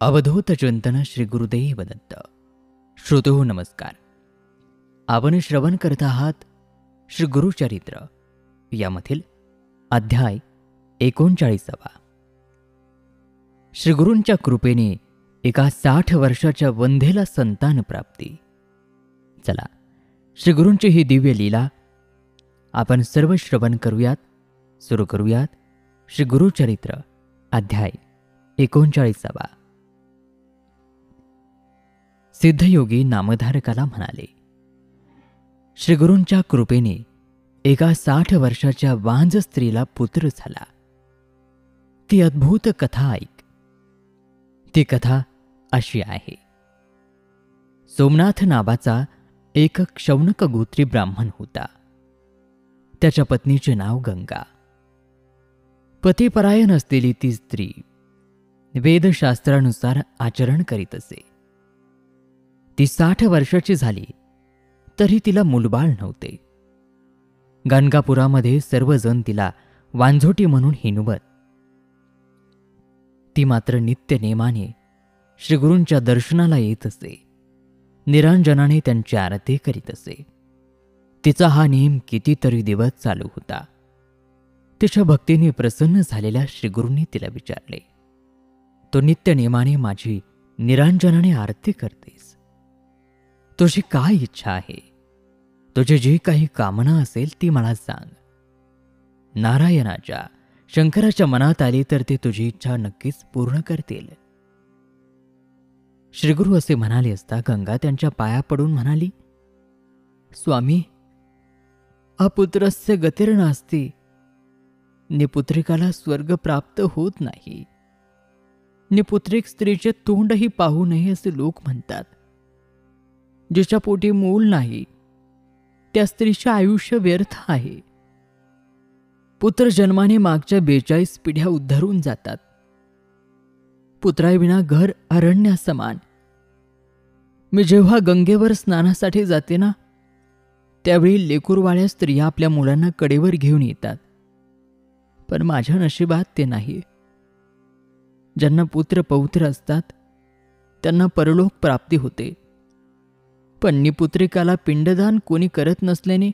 अवधूत चिंतन श्री गुरुदेव दत्त. श्रोतो नमस्कार. आपण श्रवण करत आहात श्री गुरुचरित्र यामधील अध्याय 39. श्री गुरूंच्या कृपेने एका 60 वर्षाच्या वंध्येला संतान प्राप्ती. चला, श्री गुरूंची ही दिव्य लीला आपण सर्व श्रवण करूयात. सुरू करूयात श्री गुरुचरित्र अध्याय 39. सिद्धयोगी नामधारकाला म्हणाले, श्री गुरूंच्या कृपेने एका 60 वर्षाच्या वांझ स्त्रीला पुत्र झाला. ती अद्भुत कथा ऐक. ती कथा अशी आहे. सोमनाथ नावाचा एक क्षौनक गोत्री ब्राह्मण होता. त्याच्या पत्नीचे नाव गंगा. पतिपरायण असलेली ती स्त्री वेदशास्त्रानुसार आचरण करीत असे. ती 60 वर्षाची झाली तरी तिला मुलबाळ नव्हते. गाणगापुरामध्ये सर्वजण तिला वांझोटी म्हणून हिणवत. ती मात्र नित्य नेमाने श्रीगुरूंच्या दर्शनाला येत असे. निरांजनाने त्यांची आरती करीत असे. तिचा हा नेम कितीतरी दिवस चालू होता. तिच्या भक्तीने प्रसन्न झालेल्या श्रीगुरूंनी तिला विचारले, तो नित्य नेमाने माझी निरांजनाने आरती करतेस, तुझी काय इच्छा आहे? तुझी जी काही कामना असेल ती मला सांग. नारायणाच्या शंकराच्या मनात आली तर ते तुझी इच्छा नक्कीच पूर्ण करतील. श्रीगुरू असे म्हणाले असता गंगा त्यांच्या पाया पडून म्हणाली, स्वामी, अपुत्रस्य गतिर्नास्ति. निपुत्रिकाला स्वर्ग प्राप्त होत नाही. निपुत्रिक स्त्रीचे तोंडही पाहू नये असे लोक म्हणतात. जिच्या पोटी मूल नाही त्या स्त्रीचे आयुष्य व्यर्थ आहे. पुत्र जन्माने मागच्या 42 पिढ्या उद्धरून जातात. पुत्राविना घर अरण्यासमान. मी जेव्हा गंगेवर स्नानासाठी जाते ना, त्यावेळी लेकूरवाळ्या स्त्रिया आपल्या मुलांना कडेवर घेऊन येतात. पण माझ्या नशिबात ते नाही. ज्यांना पुत्र पौत्र असतात त्यांना परलोक प्राप्ती होते. पण निपुत्रिकाला पिंडदान कोणी करत नसल्याने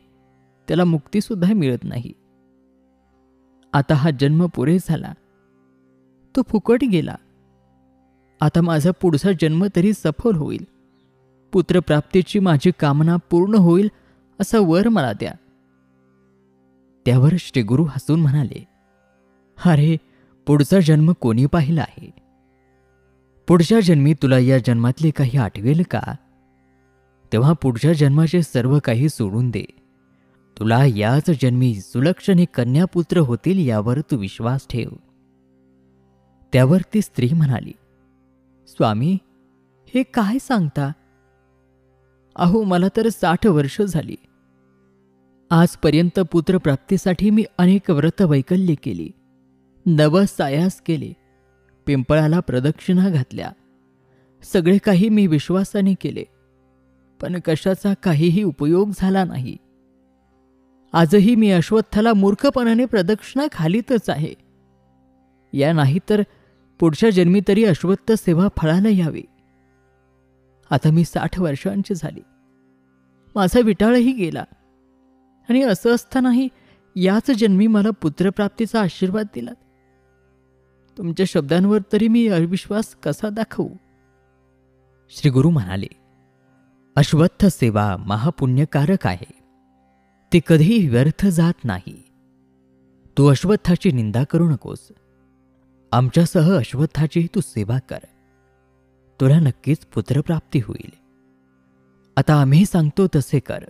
त्याला मुक्तीसुद्धा मिळत नाही. आता हा जन्म पुरे झाला, तो फुकट गेला. आता माझा पुढचा जन्म तरी सफल होईल. पुत्रप्राप्तीची माझी कामना पूर्ण होईल असा वर मला द्या. त्यावर श्रीगुरू हसून म्हणाले, अरे, पुढचा जन्म कोणी पाहिला आहे? पुढच्या जन्मी तुला या जन्मातले काही आठवेल का? तेव्हा पुढच्या जन्माचे सर्व काही सोडून दे. तुला याच जन्मी सुलक्षणे कन्यापुत्र होतील यावर तू विश्वास ठेव. त्यावर ती स्त्री म्हणाली, स्वामी, हे काय सांगता? अहो, मला तर 60 वर्ष झाली. आजपर्यंत पुत्रप्राप्तीसाठी मी अनेक व्रत वैकल्ये केली, नवस सायास केले, पिंपळाला प्रदक्षिणा घातल्या. सगळे काही मी विश्वासाने केले, पण कशाचा काहीही उपयोग झाला नाही. आजही मी अश्वत्थाला मूर्खपणाने प्रदक्षिणा घालीतच आहे. या नाही तर पुढच्या जन्मी तरी अश्वत्थ सेवा फळाला यावी. आता मी 60 वर्षांची झाली. माझा विटाळही गेला आणि असं असतानाही याच जन्मी मला पुत्रप्राप्तीचा आशीर्वाद दिलात. तुमच्या शब्दांवर तरी मी अविश्वास कसा दाखवू? श्रीगुरू म्हणाले, अश्वत्थ सेवा महापुण्यकारक आहे. ती कधीही व्यर्थ जात नाही. तू अश्वत्थाची निंदा करू नकोस. आमच्यासह अश्वत्थाचीही तू सेवा कर. तुला नक्कीच पुत्रप्राप्ती होईल. आता आम्ही सांगतो तसे कर.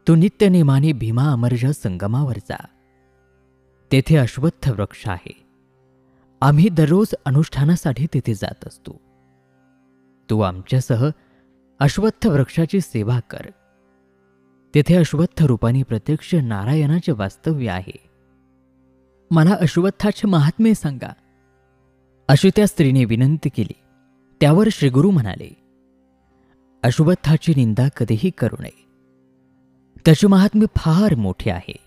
तू नित्यनेमाने भीमा अमरज संगमावर जा. तेथे अश्वत्थ वृक्ष आहे. आम्ही दररोज अनुष्ठानासाठी तेथे जात असतो. तू आमच्यासह अश्वत्थ वृक्षाची सेवा कर. तेथे अश्वत्थ रूपाने प्रत्यक्ष नारायणाचे वास्तव्य आहे. मला अश्वत्थाचे महात्म्य सांगा, अशी त्या स्त्रीने विनंती केली. त्यावर श्रीगुरू म्हणाले, अश्वत्थाची निंदा कधीही करू नये. त्याचे महात्म्य फार मोठे आहे.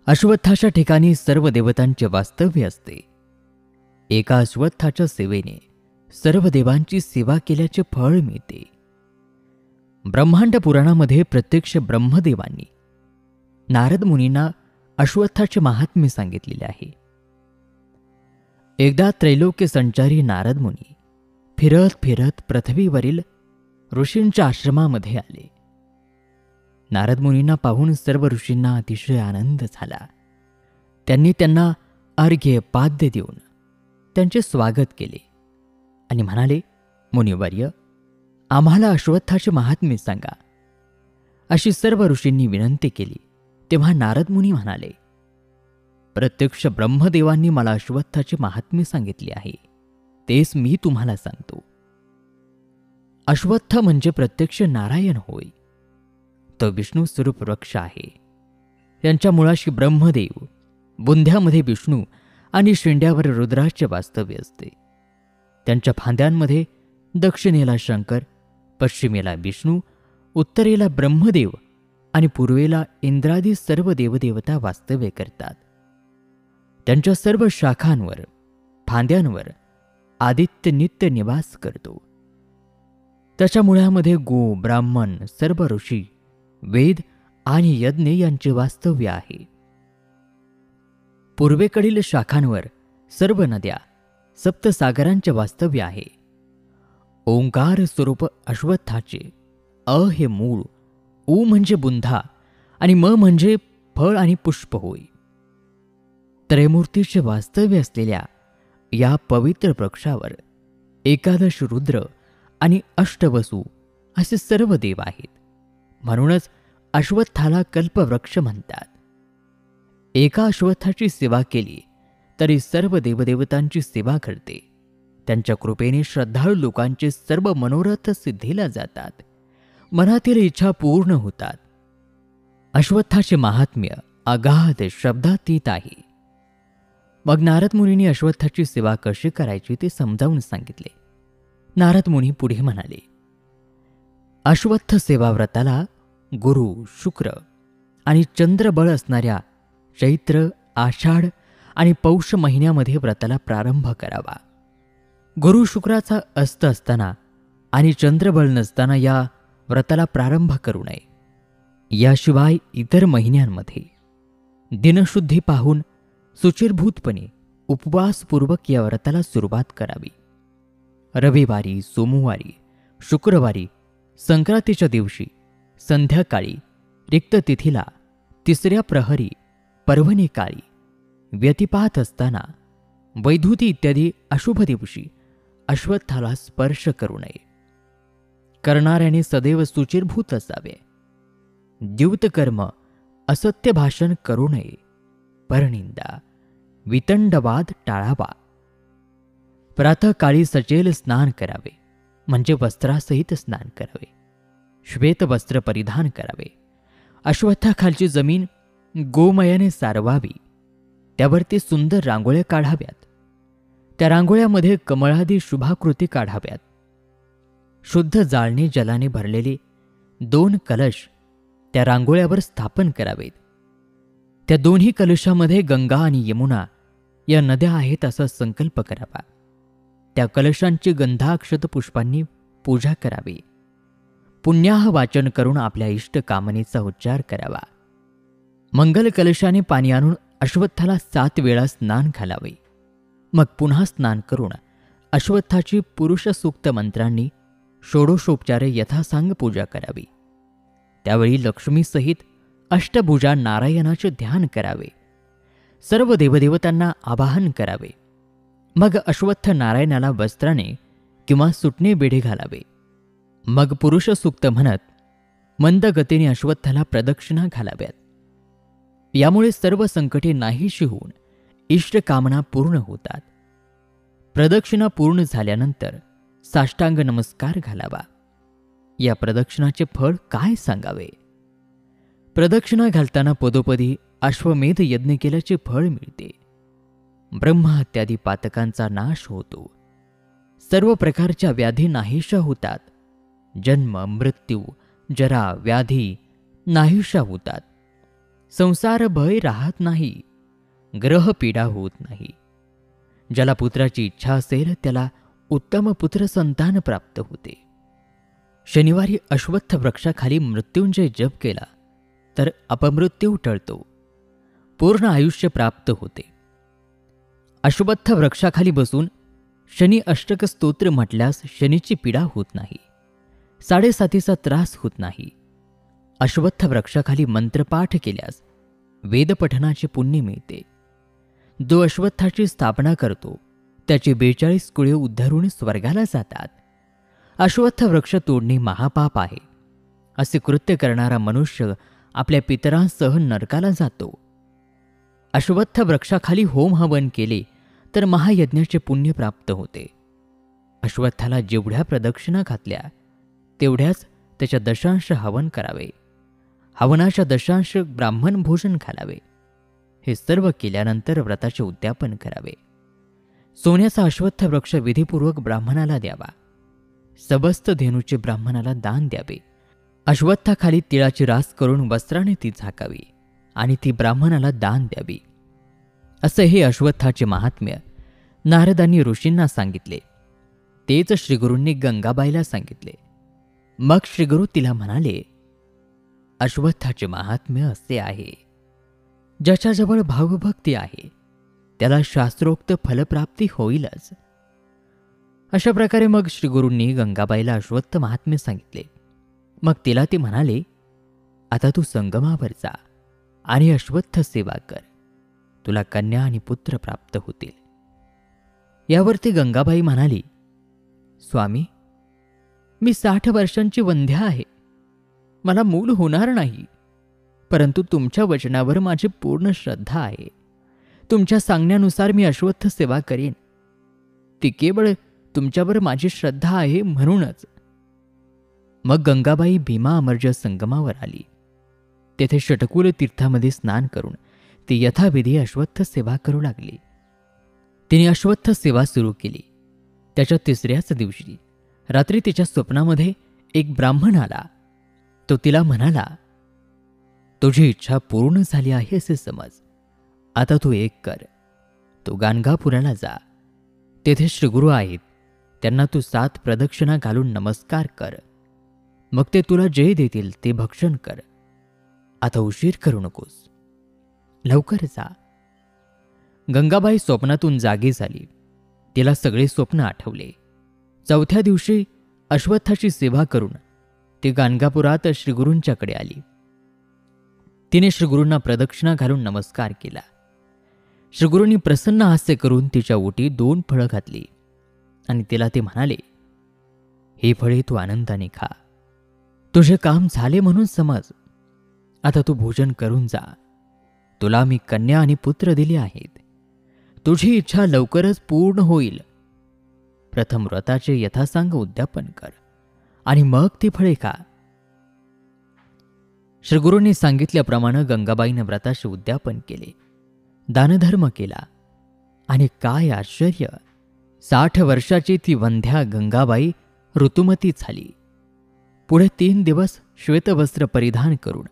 अश्वत्थाच्या ठिकाणी सर्व देवतांचे वास्तव्य असते. एका अश्वत्थाच्या सेवेने सर्व देवांची सेवा केल्याचे फळ मिळते. ब्रह्मांड पुराणामध्ये प्रत्यक्ष ब्रह्मदेवांनी नारद मुनींना अश्वत्थाचे महात्म्य सांगितलेले आहे. एकदा त्रैलोक्य संचारी नारद मुनी फिरत फिरत पृथ्वीवरील ऋषींच्या आश्रमामध्ये आले. नारद मुनींना पाहून सर्व ऋषींना अतिशय आनंद झाला. त्यांनी त्यांना अर्घ्य पाद्य देऊन त्यांचे स्वागत केले आणि म्हणाले, मुनिवर्य, आम्हाला अश्वत्थाचे महात्म्य सांगा. अशी सर्व ऋषींनी विनंती केली. तेव्हा नारद मुनी म्हणाले, प्रत्यक्ष ब्रह्मदेवांनी मला अश्वत्थाचे महात्म्य सांगितले आहे, तेच मी तुम्हाला सांगतो. अश्वत्थ म्हणजे प्रत्यक्ष नारायण होय. तो विष्णू स्वरूप वृक्ष आहे. त्यांच्या मुळाशी ब्रह्मदेव, बुंध्यामध्ये विष्णू आणि शेंड्यावर रुद्राचे वास्तव्य असते. त्यांच्या फांद्यांमध्ये दक्षिणेला शंकर, पश्चिमेला विष्णू, उत्तरेला ब्रह्मदेव आणि पूर्वेला इंद्रादी सर्व देवदेवता वास्तव्य करतात. त्यांच्या सर्व शाखांवर, फांद्यांवर आदित्य नित्य निवास करतो. त्याच्या मुळामध्ये गो, ब्राह्मण, सर्व ऋषी, वेद आणि यज्ञ यांचे वास्तव्य आहे. पूर्वेकडील शाखांवर सर्व नद्या, सप्तसागरांचे वास्तव्य आहे. ओंकार स्वरूप अश्वत्थाचे अ हे मूळ, उ म्हणजे बुंधा आणि म म्हणजे फळ आणि पुष्प होय. त्रयमूर्तीचे वास्तव्य असलेल्या या पवित्र वृक्षावर एकादश रुद्र आणि अष्टवसू असे सर्व देव आहेत. म्हणूनच अश्वत्थाला कल्पवृक्ष म्हणतात. एका अश्वत्थाची सेवा केली तरी सर्व देवदेवतांची सेवा घडते. त्यांच्या कृपेने श्रद्धाळू लोकांचे सर्व मनोरथ सिद्धीला जातात, मनातील इच्छा पूर्ण होतात. अश्वत्थाचे महात्म्य अगाध शब्दातीत आहे. मग नारद मुनींनी अश्वत्थाची सेवा कशी करायची ते समजावून सांगितले. नारद मुनी पुढे म्हणाले, अश्वत्थ सेवा व्रताला गुरु, शुक्र आणि चंद्रबळ असणाऱ्या चैत्र, आषाढ आणि पौष महिन्यामध्ये व्रताला प्रारंभ करावा. गुरु शुक्राचा अस्त असताना आणि चंद्रबळ नसताना या व्रताला प्रारंभ करू नये. याशिवाय इतर महिन्यांमध्ये दिनशुद्धी पाहून सुचिरभूतपणे उपवासपूर्वक या व्रताला सुरुवात करावी. रविवारी, सोमवारी, शुक्रवारी, संक्रांतीच्या दिवशी, संध्याकाळी, रिक्त तिथीला, तिसऱ्या प्रहरी, पर्वणी काळी, व्यतिपात असताना, वैधूती इत्यादी अशुभ दिवशी अश्वत्थाला स्पर्श करू नये. करणाऱ्याने सदैव सुचिरभूत असावे. द्यूतकर्म, असत्य भाषण करू नये. परनिंदा, वितंडवाद टाळावा. प्रातःकाळी सचेल स्नान करावे, म्हणजे वस्त्रासहित स्नान करावे. श्वेत वस्त्र परिधान करावे. अश्वत्थाखालची जमीन गोमयाने सारवावी. त्यावरती सुंदर रांगोळ्या काढाव्यात. त्या रांगोळ्यामध्ये कमळादी शुभाकृती काढाव्यात. शुद्ध जाळणे जलाने भरलेले 2 कलश त्या रांगोळ्यावर स्थापन करावेत. त्या दोन्ही कलशामध्ये गंगा आणि यमुना या नद्या आहेत असा संकल्प करावा. त्या कलशांची गंधाक्षत पुष्पांनी पूजा करावी. पुण्याह वाचन करून आपल्या इष्ट कामनेचा उच्चार करावा. मंगल कलशाने पाणी आणून अश्वत्थाला 7 वेळा स्नान घालावे. मग पुन्हा स्नान करून अश्वत्थाची पुरुष सूक्त मंत्रांनी षोडशोपचारे यथासांग पूजा करावी. त्यावेळी लक्ष्मीसहित अष्टभुजा नारायणाचे ध्यान करावे. सर्व देवदेवतांना आवाहन करावे. मग अश्वत्थ नारायणाला वस्त्राने किंवा सुटणे बेढे घालावे. मग पुरुष सूक्त म्हणत मंद गतीने अश्वत्थाला प्रदक्षिणा घालाव्यात. यामुळे सर्व संकटे नाहीशी होऊन इष्टकामना पूर्ण होतात. प्रदक्षिणा पूर्ण झाल्यानंतर साष्टांग नमस्कार घालावा. या प्रदक्षिणाचे फळ काय सांगावे. प्रदक्षिणा घालताना पदोपदी अश्वमेध यज्ञ केल्याचे फळ मिळते. ब्रह्महत्यादी पातकांचा नाश होतो. सर्व प्रकारच्या व्याधी नाहीशा होतात. जन्म, मृत्यू, जरा, व्याधी नाहीशा होतात. संसार भय राहत नाही. ग्रह पीडा होत नाही. ज्याला पुत्राची इच्छा असेल त्याला उत्तम पुत्र संतान प्राप्त होते. शनिवारी अश्वत्थ वृक्षाखाली मृत्युंजय जप केला तर अपमृत्यू टळतो, पूर्ण आयुष्य प्राप्त होते. अश्वत्थ वृक्षाखाली बसून शनी अष्टक स्तोत्र म्हटल्यास शनीची पीडा होत नाही, साडेसातीचा त्रास होत नाही. अश्वत्थ वृक्षाखाली मंत्रपाठ केल्यास वेदपठनाचे पुण्य मिळते. जो अश्वत्थाची स्थापना करतो त्याची 42 कुळे उद्धारून स्वर्गाला जातात. अश्वत्थ वृक्ष तोडणे महापाप आहे. असे कृत्य करणारा मनुष्य आपल्या पितरांसह नरकाला जातो. अश्वत्थ वृक्षाखाली होम हवन केले तर महायज्ञाचे पुण्य प्राप्त होते. अश्वत्थाला जेवढ्या प्रदक्षिणा घातल्या तेवढ्याच त्याच्या दशांश हवन करावे. हवनाच्या दशांश ब्राह्मण भोजन घालावे. हे सर्व केल्यानंतर व्रताचे उद्यापन करावे. सोन्याचा अश्वत्थ वृक्ष विधीपूर्वक ब्राह्मणाला द्यावा. सबस्त धेनूचे ब्राह्मणाला दान द्यावे. अश्वत्थाखाली तिळाची रास करून वस्त्राने ती झाकावी आणि ती ब्राह्मणाला दान द्यावी. असे हे अश्वत्थाचे महात्म्य नारदांनी ऋषींना सांगितले. तेच श्रीगुरूंनी गंगाबाईला सांगितले. मग श्रीगुरू तिला म्हणाले, अश्वत्थाचे महात्म्य असे आहे, ज्याच्याजवळ भावभक्ती आहे त्याला शास्त्रोक्त फलप्राप्ती होईलच. अशा प्रकारे मग श्रीगुरूंनी गंगाबाईला अश्वत्थ महात्म्य सांगितले. मग तिला ते म्हणाले, आता तू संगमावर जा आणि अश्वत्थ सेवा कर, तुला कन्या आणि पुत्र प्राप्त होतील. यावरती गंगाबाई म्हणाली, स्वामी, मी 60 वर्षांची वंध्या आहे, मला मूल होणार नाही, परंतु तुमच्या वचनावर माझी पूर्ण श्रद्धा आहे. तुमच्या सांगण्यानुसार मी अश्वत्थ सेवा करेन. ती केवळ तुमच्यावर माझी श्रद्धा आहे म्हणूनच. मग गंगाबाई भीमा अमर्ज संगमावर आली. तेथे षटकुल तीर्थामध्ये स्नान करून ती यथाविधी अश्वत्थ सेवा करू लागली. तिने अश्वत्थ सेवा सुरू केली. त्याच्या 3ऱ्याच दिवशी रात्री तिच्या स्वप्नामध्ये एक ब्राह्मण आला. तो तिला म्हणाला, तुझी इच्छा पूर्ण झाली आहे असे समज. आता तू एक कर, तू गाणगापुराला जा. तेथे श्रीगुरू आहेत, त्यांना तू 7 प्रदक्षिणा घालून नमस्कार कर. मग ते तुला जे देतील ते भक्षण कर. आता उशीर करू नकोस, लवकर जा. गंगाबाई स्वप्नातून जागी झाली. तिला सगळे स्वप्न आठवले. 4थ्या दिवशी अश्वत्थाची सेवा करून ती गाणगापुरात श्रीगुरूंच्याकडे आली. तिने श्रीगुरूंना प्रदक्षिणा घालून नमस्कार केला. श्रीगुरूंनी प्रसन्न हास्य करून तिच्या ओटी 2 फळं घातली आणि तिला ते म्हणाले, ही फळे तू आनंदाने खा. तुझे काम झाले म्हणून समज. आता तू भोजन करून जा. तुला मी कन्या आणि पुत्र दिले आहेत. तुझी इच्छा लवकरच पूर्ण होईल. प्रथम व्रताचे यथासांग उद्यापन कर आणि मग ती फळे खा. श्रीगुरूंनी सांगितल्याप्रमाणे गंगाबाईने व्रताचे उद्यापन केले, दानधर्म केला आणि काय आश्चर्य, 60 वर्षाची ती वंध्या गंगाबाई ऋतुमती झाली. पुढे 3 दिवस श्वेतवस्त्र परिधान करून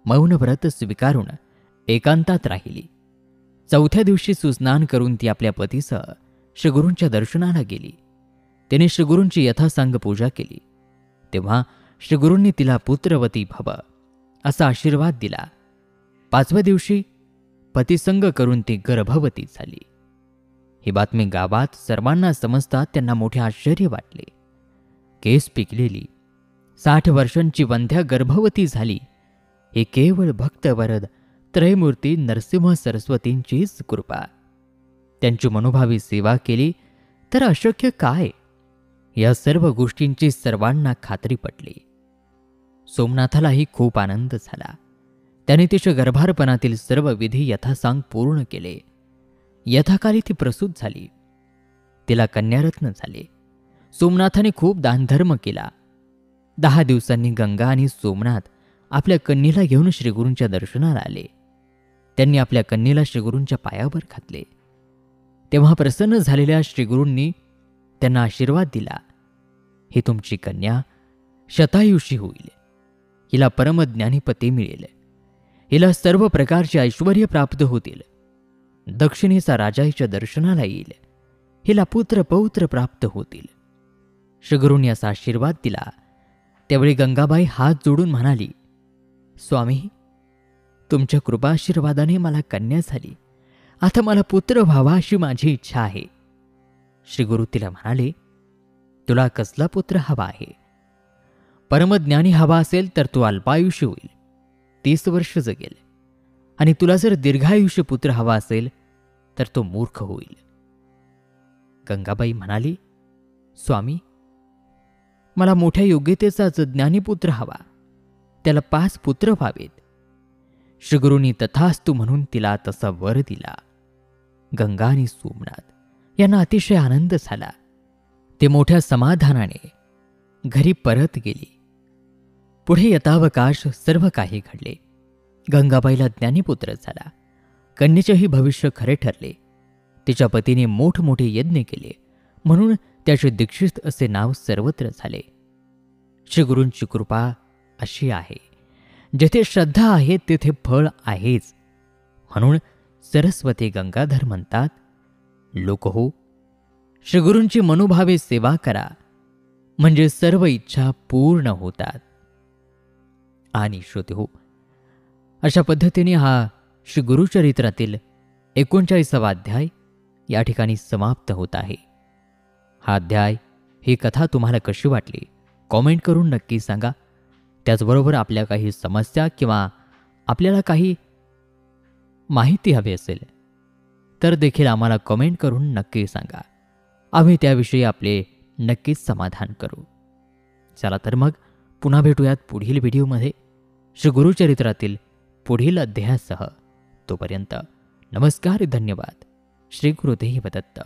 मौन व्रत स्वीकारून एकांतात राहिली. 4थ्या दिवशी सुस्नान करून ती आपल्या पतीसह श्रीगुरूंच्या दर्शनाला गेली. तिने श्रीगुरूंची यथासांग पूजा केली. तेव्हा श्रीगुरूंनी तिला पुत्रवती भव असा आशीर्वाद दिला. 5व्या दिवशी पतिसंग करून ती गर्भवती झाली. ही बातमी गावात सर्वांना समजतात त्यांना मोठे आश्चर्य वाटले. केस पिकलेली 60 वर्षांची वंध्या गर्भवती झाली. हे केवळ भक्तवरद त्रयमूर्ती नरसिंह सरस्वतींचीच कृपा. त्यांची मनोभावी सेवा केली तर अशक्य काय, या सर्व गोष्टींची सर्वांना खात्री पटली. सोमनाथालाही खूप आनंद झाला. त्याने तिच्या गर्भारपणातील सर्व विधी यथासांग पूर्ण केले. यथाकाली ती प्रसूत झाली. तिला कन्यारत्न झाले. सोमनाथाने खूप दानधर्म केला. 10 दिवसांनी गंगा आणि सोमनाथ आपल्या कन्येला घेऊन श्रीगुरूंच्या दर्शनाला आले. त्यांनी आपल्या कन्येला श्रीगुरूंच्या पायावर घातले. तेव्हा प्रसन्न झालेल्या श्रीगुरूंनी त्यांना आशीर्वाद दिला, ही तुमची कन्या शतायुषी होईल. हिला परमज्ञानी पती मिळेल. हिला सर्व प्रकारचे ऐश्वर्य प्राप्त होतील. दक्षिणेचा राजा हिच्या दर्शनाला येईल. हिला पुत्र पौत्र प्राप्त होतील. श्रीगुरूंनी असा आशीर्वाद दिला. त्यावेळी गंगाबाई हात जोडून म्हणाली, स्वामी, तुमच्या कृपाशीर्वादाने मला कन्या झाली. आता मला पुत्र व्हावा अशी माझी इच्छा आहे. श्रीगुरू तिला म्हणाले, तुला कसला पुत्र हवा आहे? परमज्ञानी हवा असेल तर तो अल्पायुष्य होईल, 30 वर्ष जगेल. आणि तुला जर दीर्घायुष्य पुत्र हवा असेल तर तो मूर्ख होईल. गंगाबाई म्हणाली, स्वामी, मला मोठ्या योग्यतेचा ज्ञानी पुत्र हवा. त्याला 5 पुत्र व्हावेत. श्रीगुरूंनी तथास्तु म्हणून तिला तसा वर दिला. गंगा आणि सोमनाथ यांना अतिशय आनंद झाला. ते मोठ्या समाधानाने घरी परत गेली. पुढे यथावकाश सर्व काही घडले. गंगाबाईला ज्ञानीपुत्र झाला. कन्येचेही भविष्य खरे ठरले. तिच्या पतीने मोठमोठे यज्ञ केले म्हणून त्याचे दीक्षित असे नाव सर्वत्र झाले. श्रीगुरूंची कृपा अशी आहे, जेथे श्रद्धा आहे तेथे फळ आहेच. म्हणून सरस्वती गंगाधर म्हणतात, लोकहो, श्रीगुरूंची मनोभावे सेवा करा म्हणजे सर्व इच्छा पूर्ण होतात. आणि श्रोते हो, अशा पद्धतीने हा श्री गुरुचरित्रातील 39वा अध्याय या ठिकाणी समाप्त होत आहे. हा अध्याय, ही कथा तुम्हाला कशी वाटली कॉमेंट करून नक्की सांगा. त्याचबरोबर आपल्या काही समस्या किंवा आपल्याला काही माहिती हवी असेल तर देखील आम्हाला कॉमेंट करून नक्की सांगा. आम्ही त्याविषयी आपले नक्कीच समाधान करू. चला तर मग पुन्हा भेटूयात पुढील व्हिडिओमध्ये श्री गुरुचरित्रातील पुढील अध्यायासह. तोपर्यंत नमस्कार, धन्यवाद. श्री गुरुदेव दत्त.